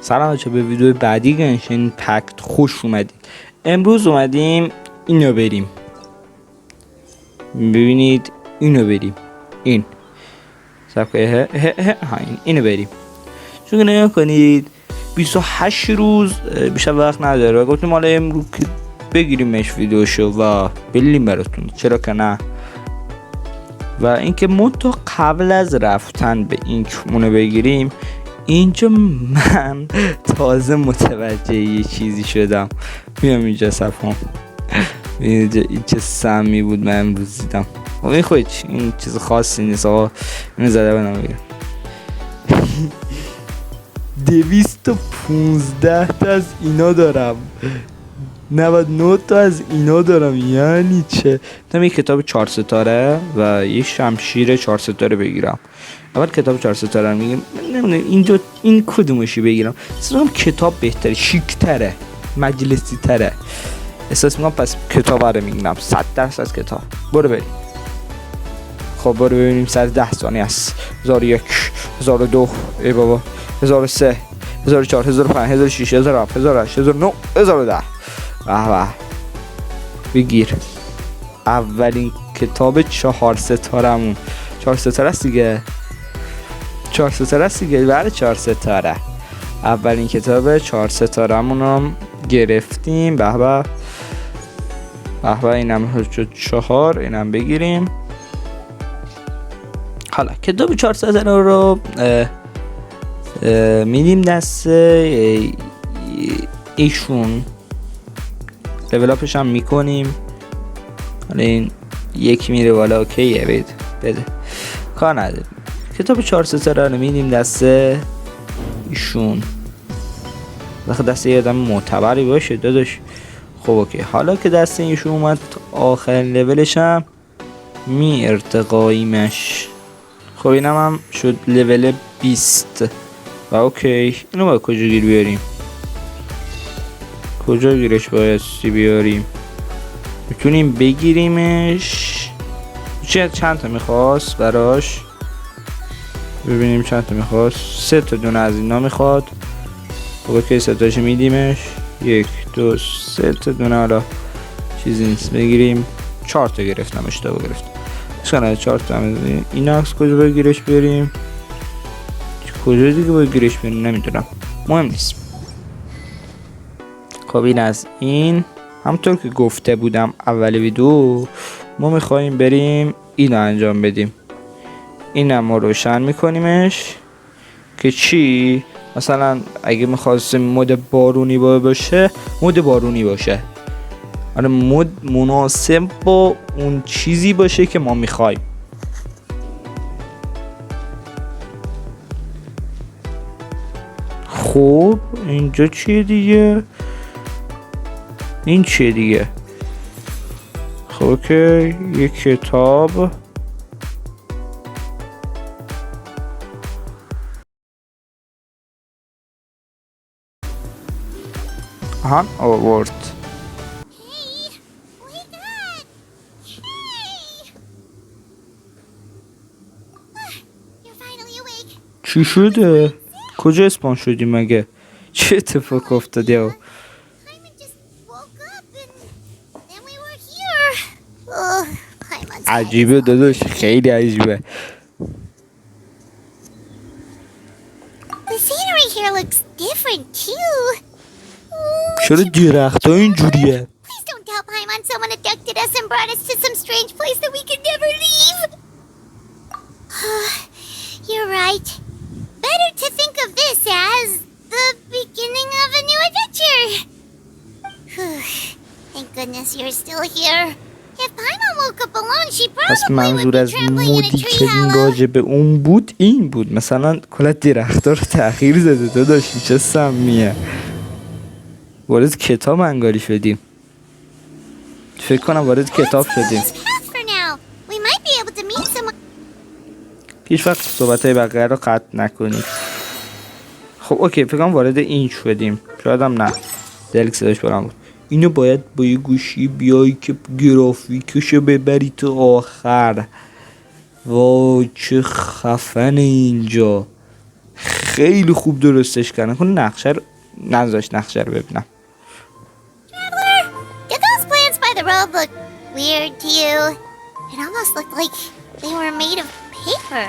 سلام بچه، به ویدیو بعدی گنشین ایمپکت خوش اومدید. امروز اومدیم اینو بریم. ببینید اینو بریم. این سبکه اینو بریم. چون نگاه کنید 28 روز بیشتر وقت نداره و گفتیم حالا امروز بگیریمش ویدیوشو و بلیم براتون، چرا که نه. و اینکه تو قبل از رفتن به این کمونه بگیریم، اینجا من تازه متوجه یه چیزی شدم. میام اینجا صفحام اینجا این چه سمی بود من امروز دیدم. این خودش این چیز خاصی نیست آقا، اینو زده بنام بگیرم. 215 تا از اینا دارم، 99 تا از اینا دارم. یعنی چه؟ من یه کتاب 4 ستاره و یه شمشیر 4 ستاره بگیرم. اول کتاب 4 ستاره رو میگم، نمیدونم اینجا این کدومشی بگیرم. اصلا کتاب بهتره، شیک تره، مجلسی تره. احساس میکنم پس کتاب رو میگیرم. 100% کتاب. برو بریم. خب برو ببینیم. سر 10 ثانیه است. 1001 1002 ای بابا 1003 1004 1005 1006 1007 1008 1009 1010. به بگیر. اولین کتاب 4 ستارمون 4 ستاره است دیگه. 4 ستاره است دیگه. برای 4 ستاره اولین کتاب 4 ستارمون رو گرفتیم. به به به به. اینم شد 4. اینم بگیریم. حالا کتاب 4 ستاره رو میدیم دست ایشون. لیول اپش هم میکنیم. حالا این یک میره بالا. اوکیه بده کار نداره. کتاب 4 ستاره رو میدیم دست ایشون. دست یه آدم معتبری باشه داداش. خب اوکی. حالا که دست ایشون اومد آخرین لیولش هم می ارتقاییمش. خب اینم هم شد لیول 20 و اوکی. اینو باید کجا گیر بیاریم؟ کجا گیرش بایستی بیاریم؟ میتونیم بگیریمش. چند تا میخواست براش؟ ببینیم چند تا میخواست. 3 تا دونه از اینا میخواد. اوکی 3 تاشو میدیمش. 1 2 3 تا دونه. حالا چیزی نیست بگیریم. 4 تا گرفتم، اشتباه گرفتم. اشکاله 4 تا هم. این عکس کجا باید گیرش بیاریم؟ کجا دیگه باید گیرش بیاریم نمیدونم، مهم نیست. خب این از این. همونطور که گفته بودم اول ویدیو، ما میخواییم بریم اینو انجام بدیم. اینم ما روشن میکنیمش که چی؟ مثلا اگه میخواستیم مود بارونی باشه، مود بارونی باشه. آره مود مناسب با اون چیزی باشه که ما میخوایم. خب اینجا چیه دیگه؟ این چیه دیگه؟ خب اوکی. یک کتاب آورد. چی شده؟ کجا اسپان شدیم مگه؟ چه اتفاق افتاده؟ عجیبه داداش، خیلی عجیبه. چرا درخت ها اینجوریه؟ You're right. Better to think of this as the beginning of a new adventure. Thank goodness you're still here. If Paimon woke up alone, she probably would be trampling in a tree hollow. راجع به اون بود این بود. مثلا کلا درخت‌ها رو تأخیر زده داداش. چه سمیه. وارد کتاب انگاری شدیم. فکر کنم وارد کتاب شدیم. هیچ وقت صحبت‌های بقیه رو قطع نکنید. خب اوکی فکر کنم وارد این شدیم. شاید هم نه. دلک صداش بلند بود. اینو باید با یه گوشی بیایی که گرافیکشو ببری تو آخر. وای چه خفن اینجا. خیلی خوب درستش کردن. کن نقشه رو نذاش نقشه رو ببینم. Traveler, did those plants by the road look weird to you? It almost looked like they were made of paper.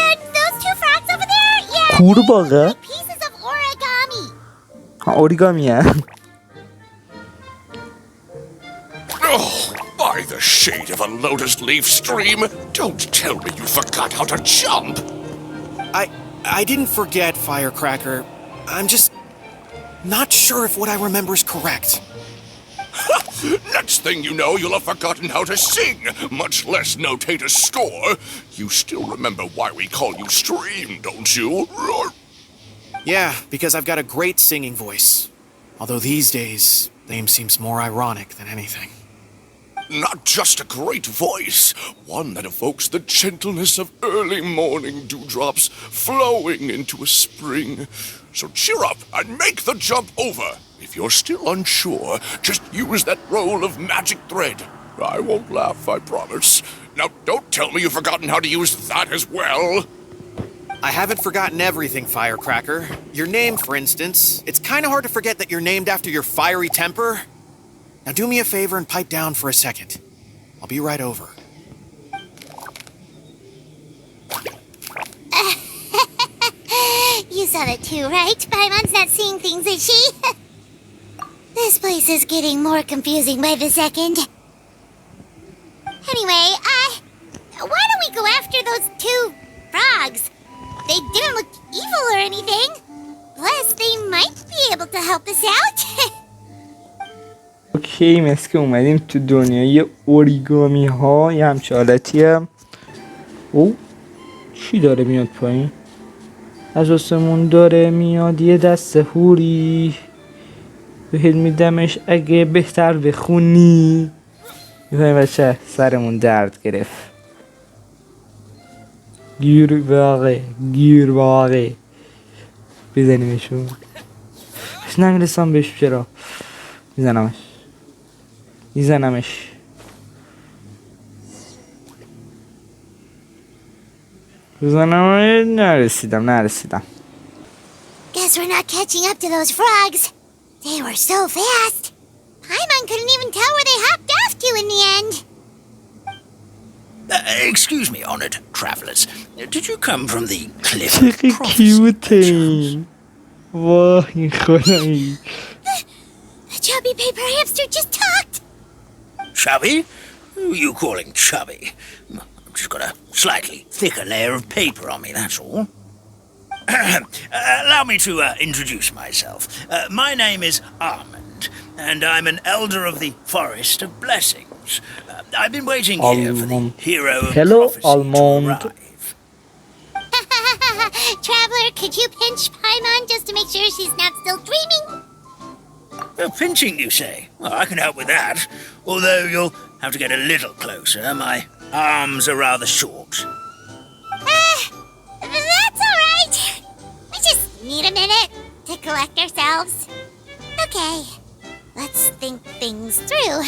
And those two frogs over there? Yeah, قورباغه؟ like pieces of origami. ها اوریگامیه. Oh, by the shade of a lotus leaf stream, don't tell me you forgot how to jump. I didn't forget, Firecracker. I'm just not sure if what I remember is correct. Next thing you know, you'll have forgotten how to sing, much less notate a score. You still remember why we call you Stream, don't you? Yeah, because I've got a great singing voice. Although these days, name seems more ironic than anything. Not just a great voice, one that evokes the gentleness of early morning dewdrops flowing into a spring. So cheer up and make the jump over. If you're still unsure, just use that roll of magic thread. I won't laugh, I promise. Now don't tell me you've forgotten how to use that as well. I haven't forgotten everything, Firecracker. Your name, for instance. It's kind of hard to forget that you're named after your fiery temper. Now do me a favor and pipe down for a second. I'll be right over. You saw that too, right? Paimon's not seeing things, is she? This place is getting more confusing by the second. Anyway, why don't we go after those two frogs? They didn't look evil or anything. Plus, they might be able to help us out. اوکی مثل که اومدیم تو دنیای اوریگامی ها. یه همچه حالتیه. او چی داره میاد پایین؟ از آسمون داره میاد یه دست هوری، بهت میدمش اگه بهتر بخونی. میخواییم بچه سرمون درد گرفت. گیر واقع بزنیمشون. نمیرسم بهش. چرا میزنمش. نرسیدم. Guess we're not catching up to those frogs. They were so fast. Paimon couldn't even tell where they hopped off to in the end. Excuse me, honored travelers. Did you come from the cliff چقدر of prophecy? کیوتین. واه این خدایی. The chubby paper hamster just talked. Chubby? Who are you calling chubby? I've just got a slightly thicker layer of paper on me, that's all. Allow me to introduce myself. My name is Almond, and I'm an elder of the Forest of Blessings. I've been waiting here for the hero of Hello, prophecy Almond. to arrive. Traveler, could you pinch Paimon just to make sure she's not still dreaming? Pinching, you say? Well, I can help with that. Although you'll have to get a little closer. My arms are rather short. That's all right. We just need a minute to collect ourselves. Okay, let's think things through.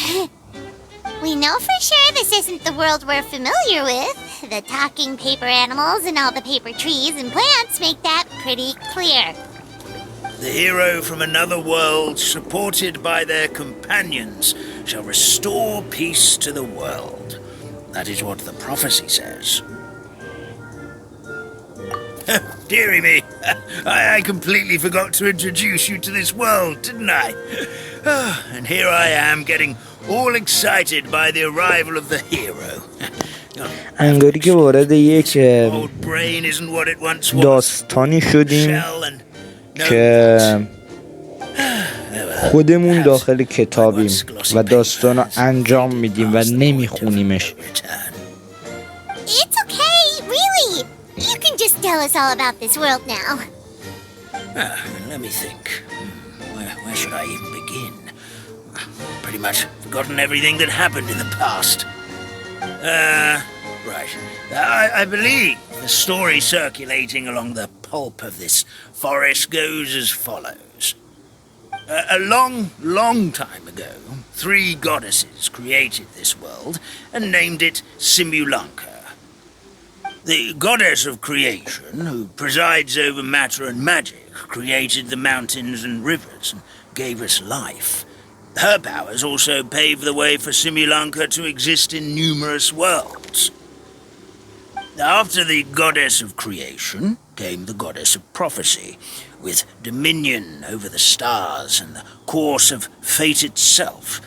We know for sure this isn't the world we're familiar with. The talking paper animals and all the paper trees and plants make that pretty clear. The hero from another world, supported by their companions, shall restore peace to the world. That is what the prophecy says. Dearie me, I completely forgot to introduce you to this world, didn't I? And here I am getting all excited by the arrival of the hero. انگاری که وارد یک Old brain isn't what it once was. داستانی شدیم Shell and که خودمون داخل کتابیم و داستان رو انجام میدیم و نمیخونیمش. It's okay, really. You can just tell us all about this world now. Let me think. Where should I even begin? Pretty much forgotten everything that happened in the past. Right. I believe the story circulating along the pulp of this forest goes as follows. A long, long time ago, 3 goddesses created this world and named it Simulanka. The goddess of creation, who presides over matter and magic, created the mountains and rivers and gave us life. Her powers also paved the way for Simulanka to exist in numerous worlds. After the goddess of creation came the goddess of prophecy, with dominion over the stars and the course of fate itself.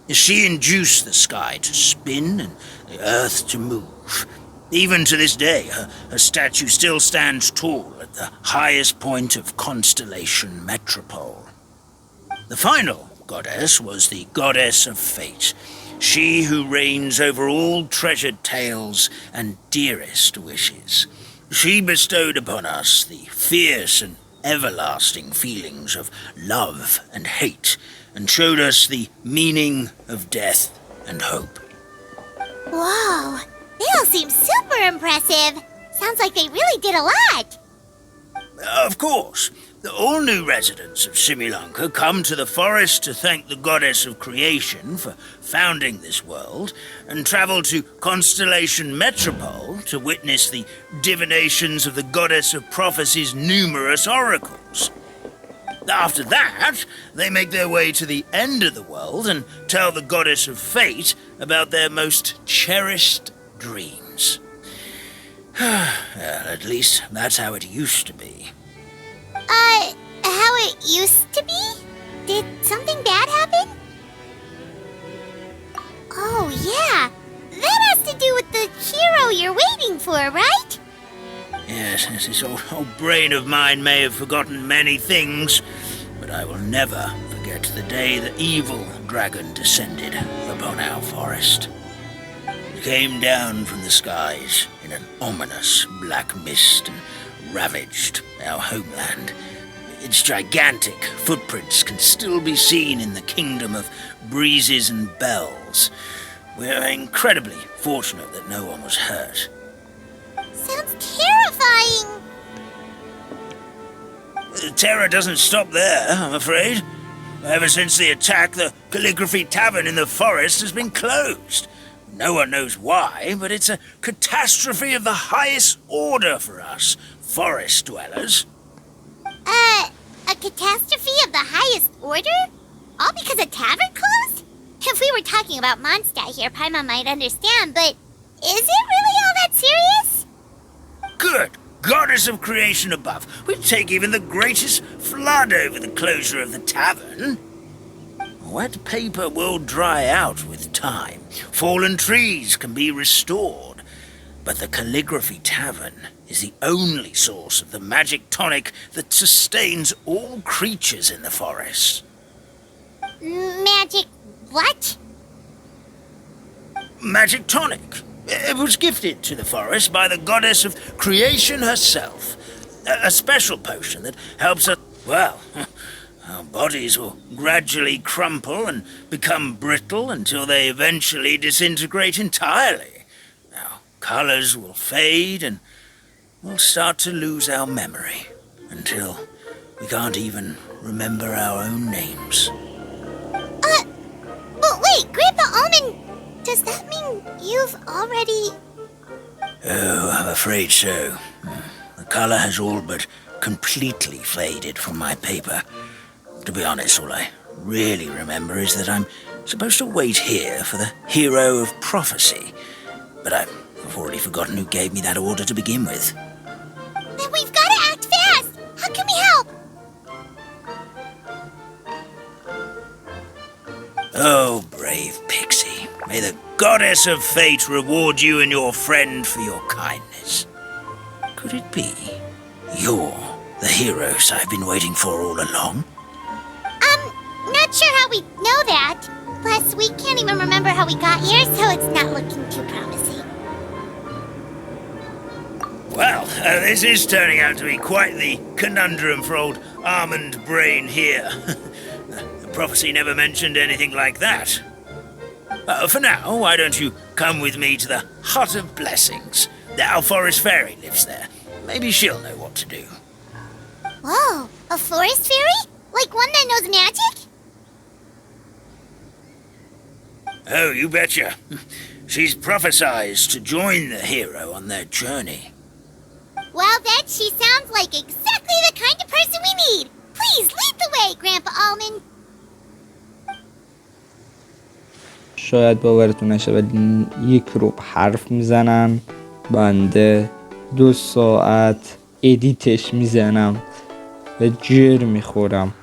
She induced the sky to spin and the earth to move. Even to this day, her statue still stands tall at the highest point of Constellation Metropole. The final goddess was the goddess of fate, she who reigns over all treasured tales and dearest wishes. She bestowed upon us the fierce and everlasting feelings of love and hate, and showed us the meaning of death and hope. Whoa, they all seem super impressive. Sounds like they really did a lot. Of course, all new residents of Simulanka come to the forest to thank the goddess of creation for founding this world, and travel to Constellation Metropole to witness the divinations of the goddess of prophecy's numerous oracles. After that, they make their way to the end of the world and tell the goddess of fate about their most cherished dreams. Well, at least that's how it used to be. How it used to be? Did something bad happen? Oh, yeah. That has to do with the hero you're waiting for, right? Yes, this old brain of mine may have forgotten many things, but I will never forget the day the evil dragon descended upon our forest. It came down from the skies in an ominous black mist and ravaged our homeland. Its gigantic footprints can still be seen in the kingdom of breezes and bells. We're incredibly fortunate that no one was hurt. Sounds terrifying. The terror doesn't stop there, I'm afraid. Ever since the attack, the Calligraphy Tavern in the forest has been closed. No one knows why, but it's a catastrophe of the highest order for us, forest dwellers. A catastrophe of the highest order? All because a tavern closed? If we were talking about Mondstadt here, Paimon might understand, but is it really all that serious? Good goddess of creation above, we'd take even the greatest flood over the closure of the tavern. Wet paper will dry out with time. Fallen trees can be restored. But the Calligraphy Tavern is the only source of the magic tonic that sustains all creatures in the forest. Magic what? Magic tonic. It was gifted to the forest by the goddess of creation herself. A special potion that helps us, well, our bodies will gradually crumple and become brittle until they eventually disintegrate entirely. Our colors will fade and we'll start to lose our memory until we can't even remember our own names. But wait, Grandpa Almond, does that mean you've already... Oh, I'm afraid so. The color has all but completely faded from my paper. To be honest, all I really remember is that I'm supposed to wait here for the hero of prophecy. But I've already forgotten who gave me that order to begin with. Then we've got to act fast! How can we help? Oh, brave Pixie. May the goddess of fate reward you and your friend for your kindness. Could it be you're the heroes I've been waiting for all along? Not sure how we know that. Plus, we can't even remember how we got here, so it's not looking too promising. Well, this is turning out to be quite the conundrum for old Almond Brain here. The prophecy never mentioned anything like that. For now, why don't you come with me to the Hut of Blessings? Our forest fairy lives there. Maybe she'll know what to do. Whoa, a forest fairy? Like one that knows magic? Oh, you betcha. She's prophesied to join the hero on their journey. Well, then, she sounds like exactly the kind of person we need. Please lead the way, Grandpa Almond. شاید باورتون نشه ولی 1 ربع حرف میزنن، بنده 2 ساعت ادیتش میزنم و جر میخورم.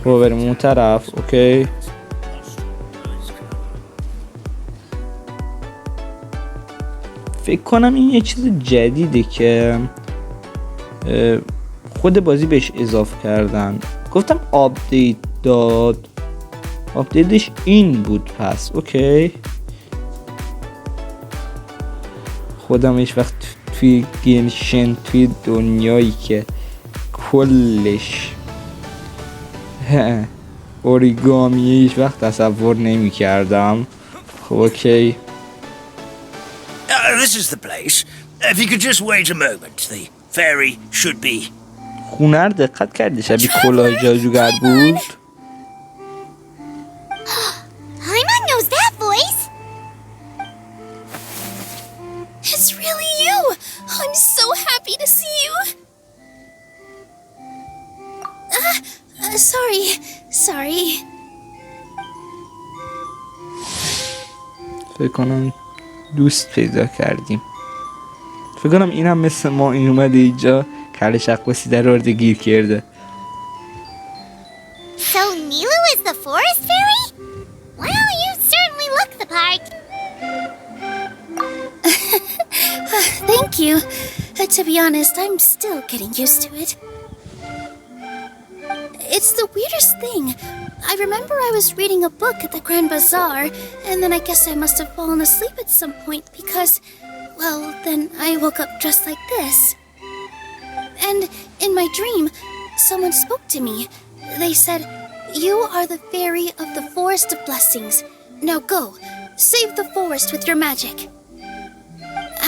بریم اون طرف. اوکی فکر کنم این یه چیز جدیده که خود بازی بهش اضافه کردن. گفتم آپدیت داد، آپدیتش این بود. پس اوکی خودم هیچ وقت توی گنشن، توی دنیایی که کلش اوریگامی هیچ وقت تصور نمی کردم. خب اوکی This is the place. If you could just wait a moment, the fairy should be. خونه رو دقت کردی شبیه کلاه جادوگر بود. Paimon knows that voice. It's really you! I'm so happy to see you! Sorry. فکر کنم دوست پیدا کردیم. فکر کنم اینم مثل ما این اومده اینجا کل شقوسی در ارده گیر کرده. So Nilu is the forest fairy? Well, you certainly look the part. Thank you. To be honest, I'm still getting used to it. It's the weirdest thing. I remember I was reading a book at the Grand Bazaar, and then I guess I must have fallen asleep at some point because, well, then I woke up dressed like this. And in my dream, someone spoke to me. They said, "You are the fairy of the Forest of Blessings. Now go, save the forest with your magic."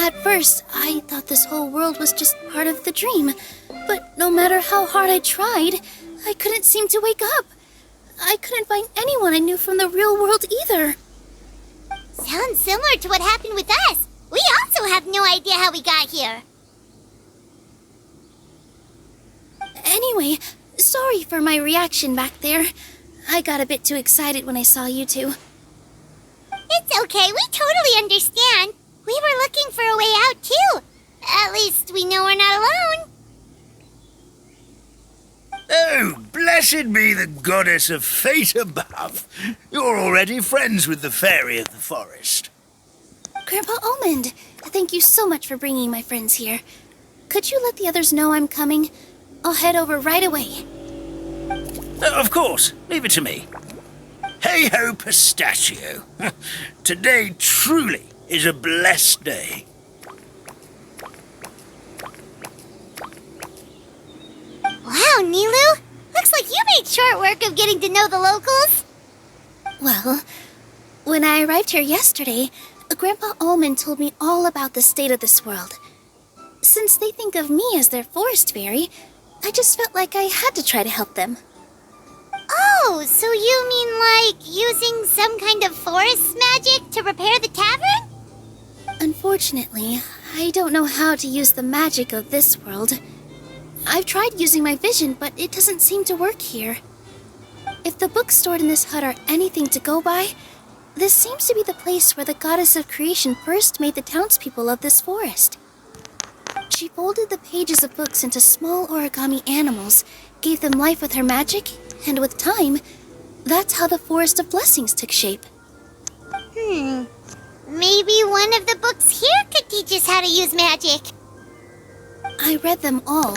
At first, I thought this whole world was just part of the dream, but no matter how hard I tried, I couldn't seem to wake up. I couldn't find anyone I knew from the real world either. Sounds similar to what happened with us. We also have no idea how we got here. Anyway, sorry for my reaction back there. I got a bit too excited when I saw you two. It's okay, we totally understand. We were looking for a way out too. At least we know we're not alone. Oh, blessed be the goddess of fate above. You're already friends with the fairy of the forest. Grandpa Almond, thank you so much for bringing my friends here. Could you let the others know I'm coming? I'll head over right away. Of course, leave it to me. Hey ho, pistachio. Today truly is a blessed day. Wow, Nilu! Looks like you made short work of getting to know the locals. Well, when I arrived here yesterday, Grandpa Almond told me all about the state of this world. Since they think of me as their forest fairy, I just felt like I had to try to help them. Oh, so you mean like using some kind of forest magic to repair the tavern? Unfortunately, I don't know how to use the magic of this world. I've tried using my vision, but it doesn't seem to work here. If the books stored in this hut are anything to go by, this seems to be the place where the goddess of creation first made the townspeople of this forest. She folded the pages of books into small origami animals, gave them life with her magic, and with time, that's how the Forest of Blessings took shape. Maybe one of the books here could teach us how to use magic. I read them all,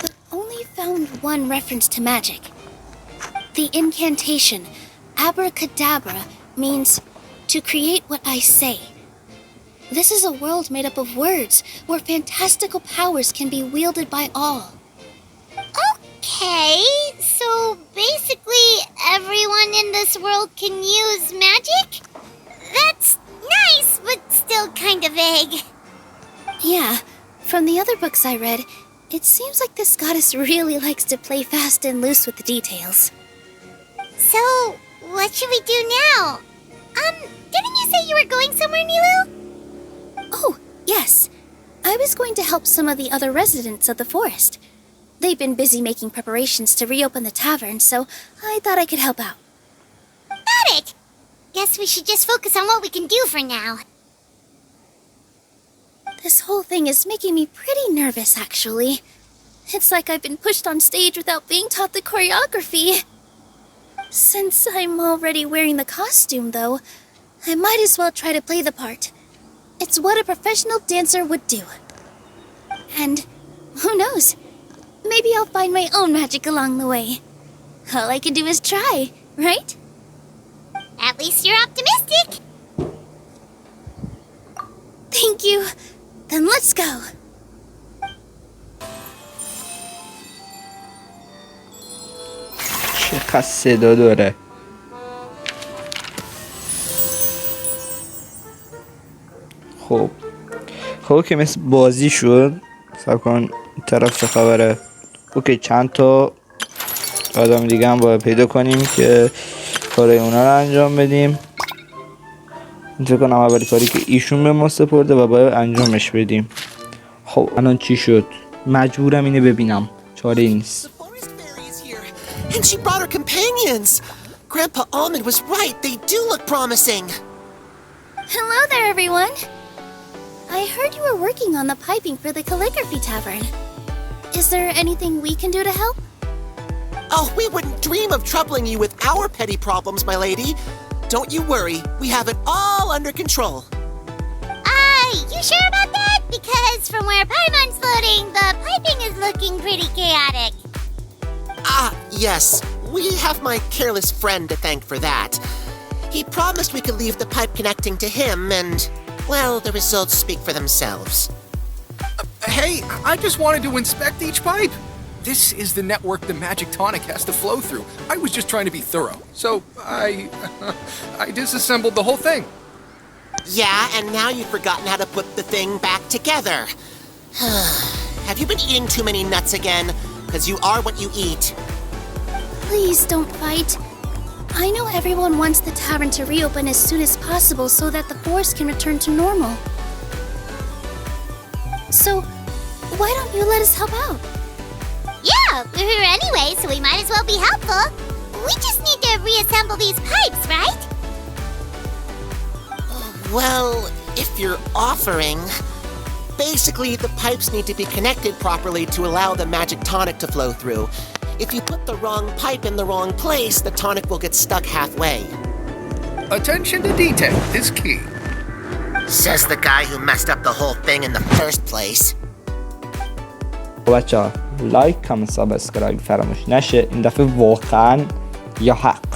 but only found one reference to magic. The incantation, abracadabra, means to create what I say. This is a world made up of words, where fantastical powers can be wielded by all. Okay, so basically everyone in this world can use magic? That's nice, but still kind of vague. Yeah, from the other books I read, It seems like this goddess really likes to play fast and loose with the details. So, what should we do now? Didn't you say you were going somewhere, Nilu? Oh, yes. I was going to help some of the other residents of the forest. They've been busy making preparations to reopen the tavern, so I thought I could help out. Got it! Guess we should just focus on what we can do for now. This whole thing is making me pretty nervous, actually. It's like I've been pushed on stage without being taught the choreography. Since I'm already wearing the costume, though, I might as well try to play the part. It's what a professional dancer would do. And who knows? Maybe I'll find my own magic along the way. All I can do is try, right? At least you're optimistic. Thank you. Then let's go. چقدر صدا داره. خب که مثل بازی شد. صبر کن طرف چه خبره. اوکی چند تا آدم دیگه هم باید پیدا کنیم که کارای اونا رو انجام بدیم. فکر کنم اولی کاری که ایشون به ما سپرده و باید انجامش بدیم. خب الان چی شد؟ مجبورم اینو ببینم. چاره ای نیست. And she brought her companions! Grandpa Almond was right, they do look promising! Hello there, everyone. I heard you were working on the piping for the calligraphy tavern. Is there anything we can do to help? Oh, we wouldn't dream of troubling you with our petty problems, my lady. Don't you worry, we have it all under control. You sure about that? Because from where Paimon's floating, the piping is looking pretty chaotic. Ah, yes, we have my careless friend to thank for that. He promised we could leave the pipe connecting to him, and, well, the results speak for themselves. Hey, I just wanted to inspect each pipe. This is the network the magic tonic has to flow through. I was just trying to be thorough, so I disassembled the whole thing. Yeah, and now you've forgotten how to put the thing back together. Have you been eating too many nuts again? Because you are what you eat. Please don't fight. I know everyone wants the tavern to reopen as soon as possible so that the forest can return to normal. So, why don't you let us help out? Yeah, we're here anyway, so we might as well be helpful. We just need to reassemble these pipes, right? Well, if you're offering... Basically, the pipes need to be connected properly to allow the magic tonic to flow through. If you put the wrong pipe in the wrong place, the tonic will get stuck halfway. Attention to detail is key. Says the guy who messed up the whole thing in the first place. بچه ها لایک کامنت سابسکرایب فراموش نشه. این دفعه واقعا یا حق